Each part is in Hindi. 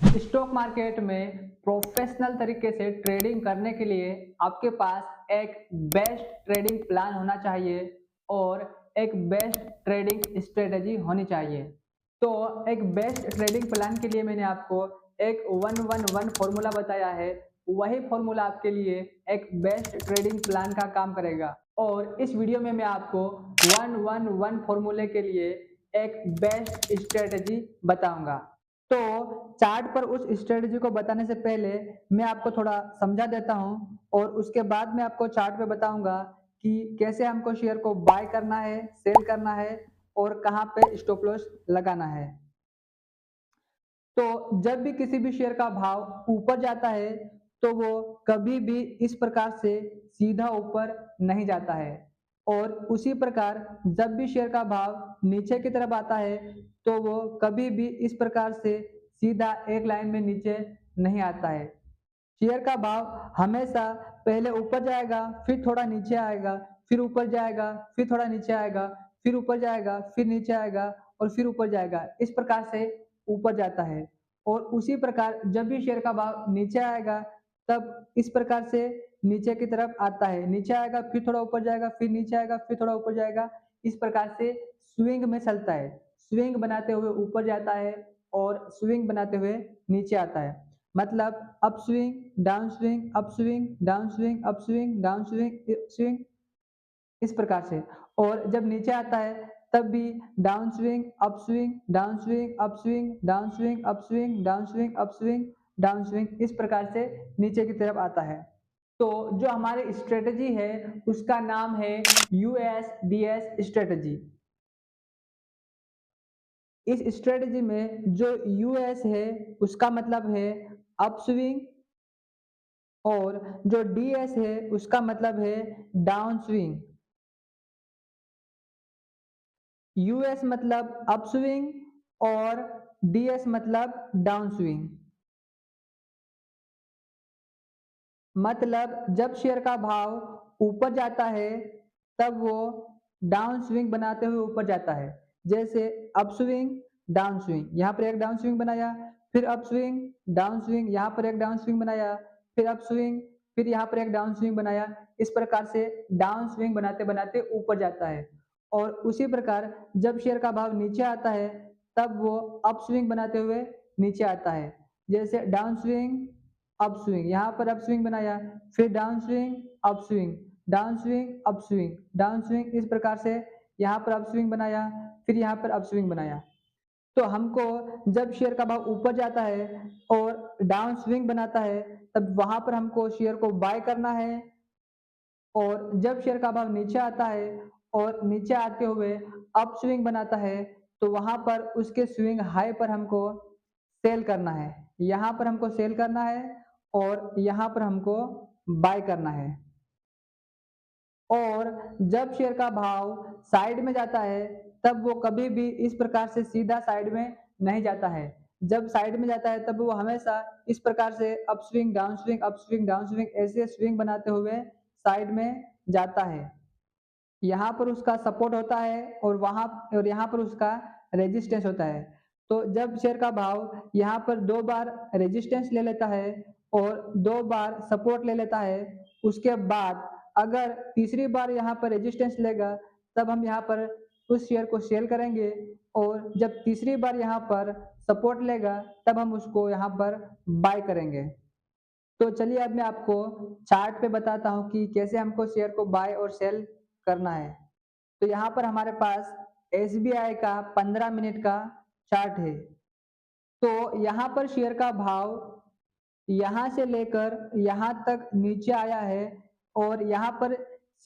स्टॉक मार्केट में प्रोफेशनल तरीके से ट्रेडिंग करने के लिए आपके पास एक बेस्ट ट्रेडिंग प्लान होना चाहिए और एक बेस्ट ट्रेडिंग स्ट्रेटजी होनी चाहिए। तो एक बेस्ट ट्रेडिंग प्लान के लिए मैंने आपको एक 111 फॉर्मूला बताया है। वही फॉर्मूला आपके लिए एक बेस्ट ट्रेडिंग प्लान का काम करेगा और इस वीडियो में मैं आपको 111 फॉर्मूले के लिए एक बेस्ट स्ट्रेटजी बताऊंगा। तो चार्ट पर उस स्ट्रेटजी को बताने से पहले मैं आपको थोड़ा समझा देता हूं और उसके बाद मैं आपको चार्ट पे बताऊंगा कि कैसे हमको शेयर को बाय करना है, सेल करना है और कहां पे स्टॉप लॉस लगाना है। तो जब भी किसी भी शेयर का भाव ऊपर जाता है तो वो कभी भी इस प्रकार से सीधा ऊपर नहीं जाता है और उसी प्रकार जब भी शेयर का भाव नीचे की तरफ आता है तो वो कभी भी इस प्रकार से सीधा एक लाइन में नीचे नहीं आता है। शेयर का भाव हमेशा पहले ऊपर जाएगा, फिर थोड़ा नीचे आएगा, फिर ऊपर जाएगा, फिर थोड़ा नीचे आएगा, फिर ऊपर जाएगा, फिर नीचे आएगा और फिर ऊपर जाएगा। इस प्रकार से ऊपर जाता है और उसी प्रकार जब भी शेयर का भाव नीचे आएगा तब इस प्रकार से नीचे की तरफ आता है। नीचे आएगा, फिर थोड़ा ऊपर जाएगा, फिर नीचे आएगा, फिर थोड़ा ऊपर जाएगा। इस प्रकार से स्विंग में चलता है। स्विंग बनाते हुए ऊपर जाता है और स्विंग बनाते हुए नीचे आता है। मतलब up swing, down swing, up swing, down swing, up swing, down swing, swing इस प्रकार से। और जब नीचे आता है तब भी down swing, up swing, down swing, up swing, down swing, up swing, down swing, up swing, down swing इस प्रकार से नीचे की तरफ आता है। तो जो हमारी स्ट्रेटजी है उसका नाम है यूएसडीएस स्ट्रेटजी। इस स्ट्रेटजी में जो यूएस है उसका मतलब है अप स्विंग और जो डीएस है उसका मतलब है डाउन स्विंग। यूएस मतलब अप स्विंग और डीएस मतलब डाउन स्विंग। मतलब जब शेयर का भाव ऊपर जाता है तब वो डाउन स्विंग बनाते हुए ऊपर जाता है। जैसे अप स्विंग, डाउन स्विंग, यहाँ पर एक डाउन स्विंग बनाया, फिर अप स्विंग, डाउन स्विंग, यहाँ पर एक डाउन स्विंग बनाया, फिर अप स्विंग, फिर यहाँ पर एक डाउन स्विंग बनाया। इस प्रकार से डाउन स्विंग बनाते बनाते ऊपर जाता है और उसी प्रकार जब शेयर का भाव नीचे आता है तब वो अप स्विंग बनाते हुए नीचे आता है। जैसे डाउन स्विंग, अप स्विंग, यहाँ पर अप स्विंग बनाया, फिर down swing, up swing, down swing, up swing, down swing इस प्रकार से यहाँ पर अप स्विंग बनाया, फिर यहाँ पर अप स्विंग बनाया। तो हमको जब शेयर का भाव ऊपर जाता है और डाउन स्विंग बनाता है तब वहां पर हमको शेयर को बाय करना है और जब शेयर का भाव नीचे आता है और नीचे आते हुए अप स्विंग बनाता है तो वहां पर उसके स्विंग हाई पर हमको सेल करना है। यहाँ पर हमको सेल करना है और यहाँ पर हमको बाय करना है। और जब शेयर का भाव साइड में जाता है तब वो कभी भी इस प्रकार से सीधा साइड में नहीं जाता है। जब साइड में जाता है तब वो हमेशा इस प्रकार से up swing, down swing, up swing, down swing ऐसे स्विंग बनाते हुए साइड में जाता है। यहाँ पर उसका सपोर्ट होता है और वहाँ और यहाँ पर उसका रेजिस्टेंस होता है। तो जब शेयर का भाव यहाँ पर 2 बार रेजिस्टेंस ले लेता है और 2 बार सपोर्ट ले लेता है, उसके बाद अगर तीसरी बार यहाँ पर रेजिस्टेंस लेगा, तब हम यहाँ पर उस शेयर को सेल करेंगे और जब तीसरी बार यहाँ पर सपोर्ट लेगा, तब हम उसको यहाँ पर बाय करेंगे। तो चलिए अब मैं आपको चार्ट पे बताता हूँ कि कैसे हमको शेयर को बाय और सेल करना है। तो यहाँ पर हमारे पास एसबीआई का 15 मिनट का चार्ट है। तो यहाँ पर शेयर का भाव यहाँ से लेकर यहाँ तक नीचे आया है और यहाँ पर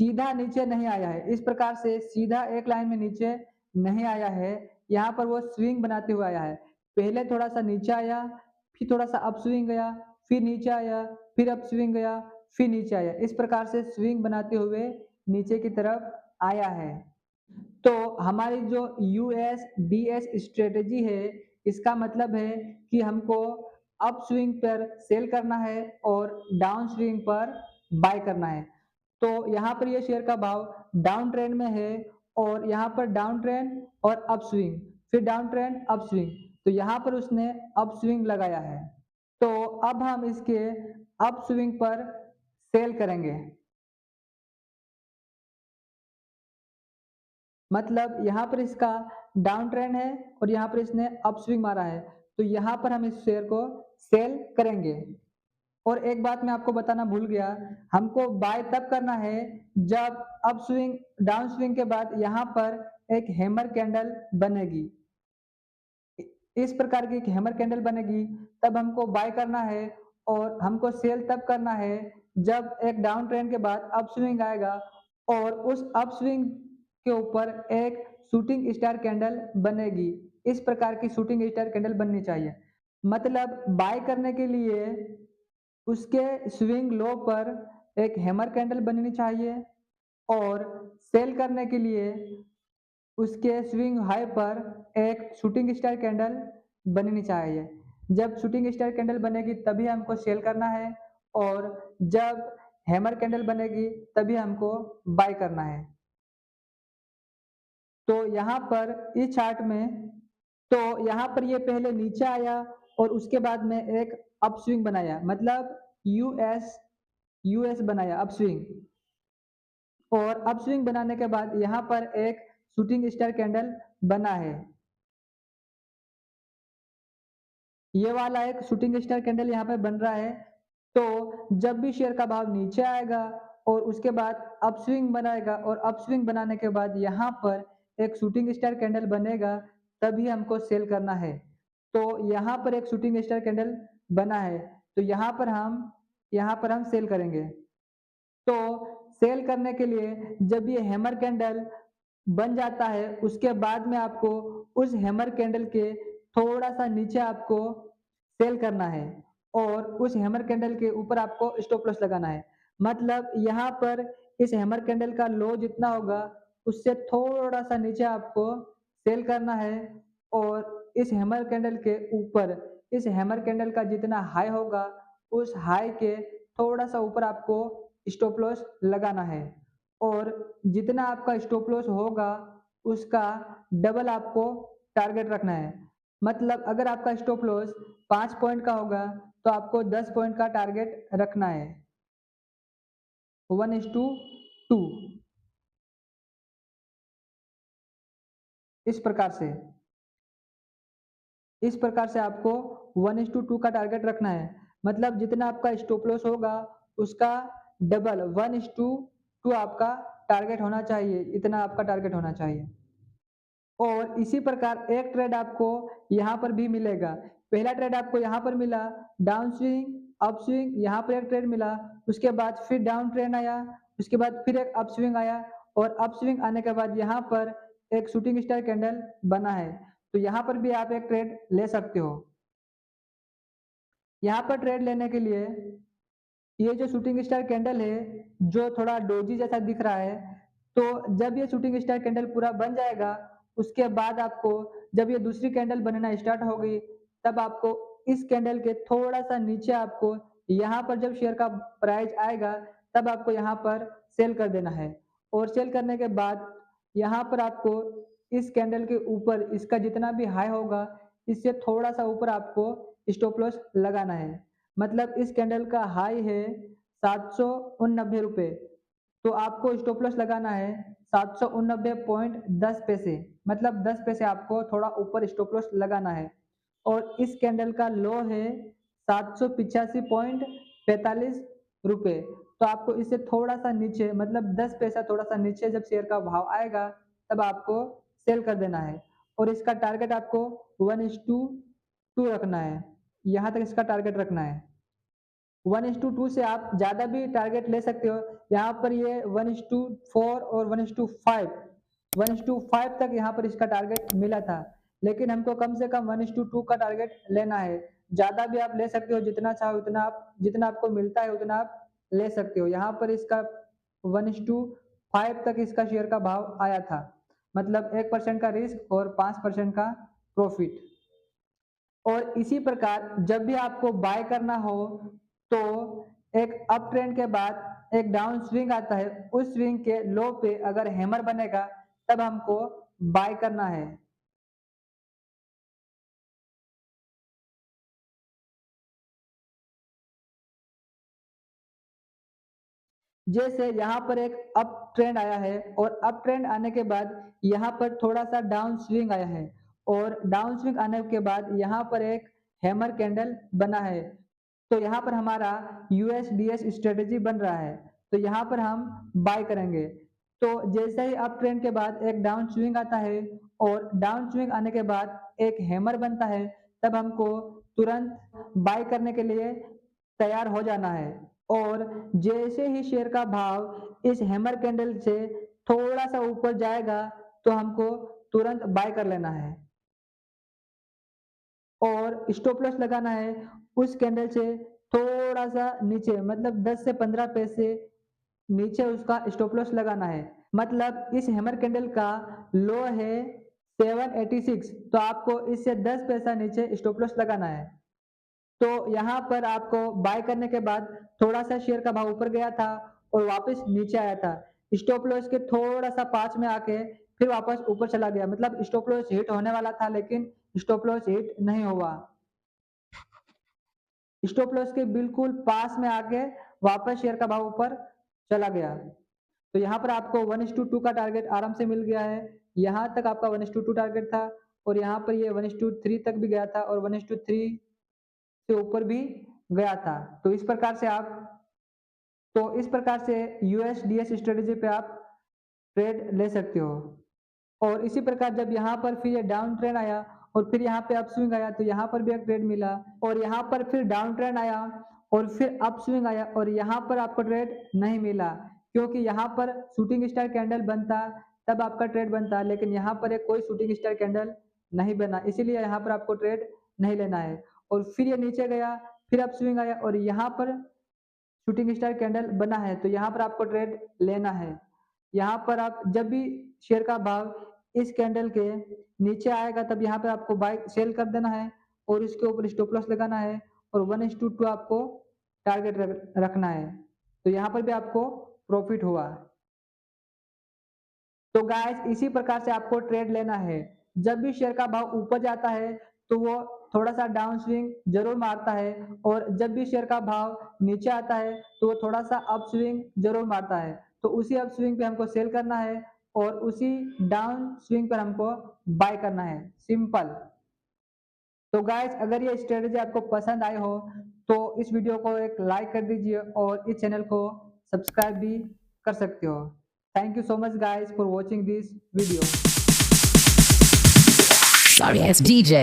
सीधा नीचे नहीं आया है। इस प्रकार से सीधा एक लाइन में नीचे नहीं आया है। यहाँ पर वो स्विंग बनाते हुए आया है। पहले थोड़ा सा नीचे आया, फिर थोड़ा सा अप स्विंग गया, फिर नीचे आया, फिर अप स्विंग गया, फिर नीचे आया। इस प्रकार से स्विंग बनाते हुए नीचे की तरफ आया है। तो हमारी जो यूएसडीएस स्ट्रेटजी है इसका मतलब है कि हमको अप स्विंग पर सेल करना है और डाउन स्विंग पर बाय करना है। तो यहाँ पर ये शेयर का भाव डाउन ट्रेंड में है और यहाँ पर डाउन ट्रेंड और अप स्विंग, फिर डाउन ट्रेंड, अप स्विंग। तो यहाँ पर उसने अप स्विंग लगाया है। तो अब हम इसके अप स्विंग पर सेल करेंगे। मतलब यहाँ पर इसका डाउन ट्रेंड है और यहाँ पर इसने अप स्विंग मारा है। तो यहाँ पर हम इस शेयर को सेल करेंगे। और एक बात मैं आपको बताना भूल गया, हमको बाय तब करना है जब अप स्विंग डाउन स्विंग के बाद यहाँ पर एक हैमर कैंडल बनेगी। इस प्रकार की एक हैमर कैंडल बनेगी, तब हमको बाय करना है और हमको सेल तब करना है जब एक डाउन ट्रेंड के बाद अप स्विंग आएगा और उस अप स्विंग के ऊपर एक शूटिंग स्टार कैंडल बनेगी। इस प्रकार की शूटिंग स्टार कैंडल बननी चाहिए। मतलब बाय करने के लिए उसके स्विंग लो पर एक हैमर कैंडल बननी चाहिए और सेल करने के लिए उसके स्विंग हाई पर एक शूटिंग स्टार कैंडल बननी चाहिए। जब शूटिंग स्टार कैंडल बनेगी तभी हमको सेल करना है और जब हैमर कैंडल बनेगी तभी हमको बाय करना है। तो यहाँ पर इस चार्ट में तो यहाँ पर ये पहले नीचे आया और उसके बाद में एक अपस्विंग बनाया, मतलब यूएस यूएस बनाया अपस्विंग। और अपस्विंग बनाने के बाद यहाँ पर एक शूटिंग स्टार कैंडल बना है। ये वाला एक शूटिंग स्टार कैंडल यहाँ पे बन रहा है। तो जब भी शेयर का भाव नीचे आएगा और उसके बाद अपस्विंग बनाएगा और अपस्विंग बनाने के बाद यहाँ पर एक शूटिंग स्टार कैंडल बनेगा, तभी हमको सेल करना है। तो यहाँ पर एक शूटिंग स्टार कैंडल बना है, तो यहाँ पर हम सेल करेंगे। तो सेल करने के लिए जब ये हैमर कैंडल बन जाता है, उसके बाद में आपको उस हैमर कैंडल के थोड़ा-सा नीचे आपको सेल करना है और उस हैमर कैंडल के ऊपर आपको स्टॉप लॉस लगाना है। मतलब यहाँ पर इस हैमर कैंडल का लो जितना होगा, उससे थोड़ा-सा नीचे आपको सेल करना है और इस हैमर कैंडल के ऊपर इस हैमर कैंडल का जितना हाई होगा, उस हाई के थोड़ा-सा ऊपर आपको स्टॉप लॉस लगाना है और जितना आपका स्टॉप लॉस होगा, उसका डबल आपको टारगेट रखना है। मतलब अगर आपका स्टॉप लॉस 5 पॉइंट का होगा, तो आपको 10 पॉइंट का टारगेट रखना है। 1:2 इस प्रकार से। इस प्रकार से आपको 1:2 का टारगेट रखना है। मतलब जितना आपका स्टॉप लॉस होगा, उसका डबल 1:2 आपका टारगेट होना चाहिए, इतना आपका टारगेट होना चाहिए। और इसी प्रकार एक ट्रेड आपको यहाँ पर भी मिलेगा। पहला ट्रेड आपको यहाँ पर मिला, डाउन स्विंग, अप स्विंग, यहाँ पर एक ट्रेड मिला, उसके बाद फिर डाउन ट्रेंड आया, उसके बाद फिर एक अप स्विंग आया और अप स्विंग आने के बाद यहाँ पर एक शूटिंग स्टार कैंडल बना है। तो यहाँ पर भी आप एक ट्रेड ले सकते हो। यहाँ पर ट्रेड लेने के लिए ये जो शूटिंग स्टार कैंडल है, जो थोड़ा डोजी जैसा दिख रहा है, तो जब ये शूटिंग स्टार कैंडल पूरा बन जाएगा, उसके बाद आपको जब ये दूसरी कैंडल बनना स्टार्ट होगी, तब आपको इस कैंडल के थोड़ा-सा नीचे आपको यहाँ पर जब शेयर का प्राइस आएगा, तब आपको यहाँ पर सेल कर देना है और सेल करने के बाद यहाँ पर आपको इस कैंडल के ऊपर इसका जितना भी हाई होगा, इससे थोड़ा-सा ऊपर आपको स्टॉप लॉस लगाना है। मतलब इस कैंडल का हाई है 789 रुपए, तो आपको स्टॉप लॉस लगाना है 789.10 पैसे, मतलब 10 पैसे आपको थोड़ा ऊपर स्टॉप लॉस लगाना है। और इस कैंडल का लो है 785.45 रुपए, तो आपको इससे थोड़ा-सा नीचे मतलब 10 पैसा थोड़ा-सा नीचे जब शेयर का भाव आएगा, तब आपको सेल कर देना है और इसका टारगेट आपको 1:2 रखना है। यहाँ तक इसका टारगेट रखना है। 1:2 से आप ज़्यादा भी टारगेट ले सकते हो। यहाँ पर ये 1:4 और 1:5 तक यहाँ पर इसका टारगेट मिला था। लेकिन हमको कम से कम 1:2 का टारगेट लेना है। ज़्यादा भी आप ले सकते हो, जितना चाहो उतना आप जितना आपको मिलता है उतना आप ले सकते हो। यहाँ पर इसका 1:5 तक इसका शेयर का भाव आया था। मतलब 1% का रिस्क और 5% का प्रॉफिट। और इसी प्रकार जब भी आपको बाय करना हो, तो एक अप ट्रेंड के बाद एक डाउन स्विंग आता है, उस स्विंग के लो पे अगर हैमर बनेगा, तब हमको बाय करना है। जैसे यहाँ पर एक अप ट्रेंड आया है और अप ट्रेंड आने के बाद यहाँ पर थोड़ा-सा डाउन स्विंग आया है और डाउन स्विंग आने के बाद यहाँ पर एक हैमर कैंडल बना है। तो यहाँ पर हमारा यूएसडीएस स्ट्रेटजी बन रहा है। तो यहाँ पर हम बाय करेंगे। तो जैसे ही अप ट्रेंड के बाद एक डाउन स्विंग आता है और डाउन स्विंग आने के बाद एक हैमर बनता है, तब हमको तुरंत बाय करने के लिए तैयार हो जाना है। और जैसे ही शेयर का भाव इस हैमर कैंडल से थोड़ा-सा ऊपर जाएगा, तो हमको तुरंत बाय कर लेना है। और स्टॉप लॉस लगाना है उस कैंडल से थोड़ा-सा नीचे, मतलब 10 से 15 पैसे नीचे उसका स्टॉप लॉस लगाना है। मतलब इस हैमर कैंडल का लो है 786, तो आपको इससे 10 पैसा नीचे स्टॉप लॉस लगाना है। तो यहाँ पर आपको बाय करने के बाद थोड़ा-सा शेयर का भाव ऊपर गया था और वापस नीचे आया था। स्टॉप लॉस के थोड़ा-सा पास में आके फिर वापस ऊपर चला गया। मतलब स्टॉप लॉस हिट होने वाला था, लेकिन स्टॉप लॉस हिट नहीं हुआ। स्टॉप लॉस के बिल्कुल पास में आके वापस शेयर का भाव ऊपर चला गया। तो यहाँ पर आपको 1:2 का टारगेट आराम से मिल गया है। यहाँ तक आपका 1:2 टारगेट था और यहाँ पर ये 1:3 तक भी गया था और 1:3 से ऊपर भी गया था। तो इस प्रकार से यूएसडीएस स्ट्रेटजी पे आप ट्रेड ले सकते हो। और इसी प्रकार जब यहाँ पर फिर ये डाउन ट्रेंड आया और फिर यहाँ पे अप स्विंग आया, तो यहाँ पर भी एक ट्रेड मिला और यहाँ पर फिर डाउन ट्रेंड आया और फिर अप स्विंग आया और यहाँ पर आपको ट्रेड नहीं मिला, क्योंकि यहाँ पर शूटिंग स्टार कैंडल बनता तब आपका ट्रेड बनता, लेकिन यहाँ पर एक कोई शूटिंग स्टार कैंडल नहीं बना, इसीलिए यहाँ पर आपको ट्रेड नहीं लेना है। और फिर ये नीचे गया, फिर अप स्विंग आया और यहाँ पर शूटिंग स्टार कैंडल बना है, तो यहाँ पर आपको ट्रेड लेना है। यहाँ पर आप जब भी शेयर का भाव इस कैंडल के नीचे आएगा, तब यहाँ पर आपको बाय सेल कर देना है और इसके ऊपर स्टॉप लॉस लगाना है और 1:2 आपको टारगेट रखना है। तो यहाँ पर भी आपको प्रॉफिट हुआ। तो गाइस इसी प्रकार से आपको ट्रेड लेना है। जब भी शेयर का भाव ऊपर जाता है, तो वो थोड़ा-सा डाउन स्विंग ज़रूर मारता है और जब भी शेयर का भाव नीचे आता है, तो वो थोड़ा-सा अप स्विंग ज़रूर मारता है। तो उसी अप स्विंग पे हमको सेल करना है और उसी डाउन स्विंग पर हमको बाय करना है, सिंपल। तो गाइस अगर ये स्ट्रेटजी आपको पसंद आई हो, तो इस वीडियो को एक लाइक कर दीजिए और इस चैनल को सब्सक्राइब भी कर सकते हो। Thank you so much guys for watching this video. Sorry, it's DJ.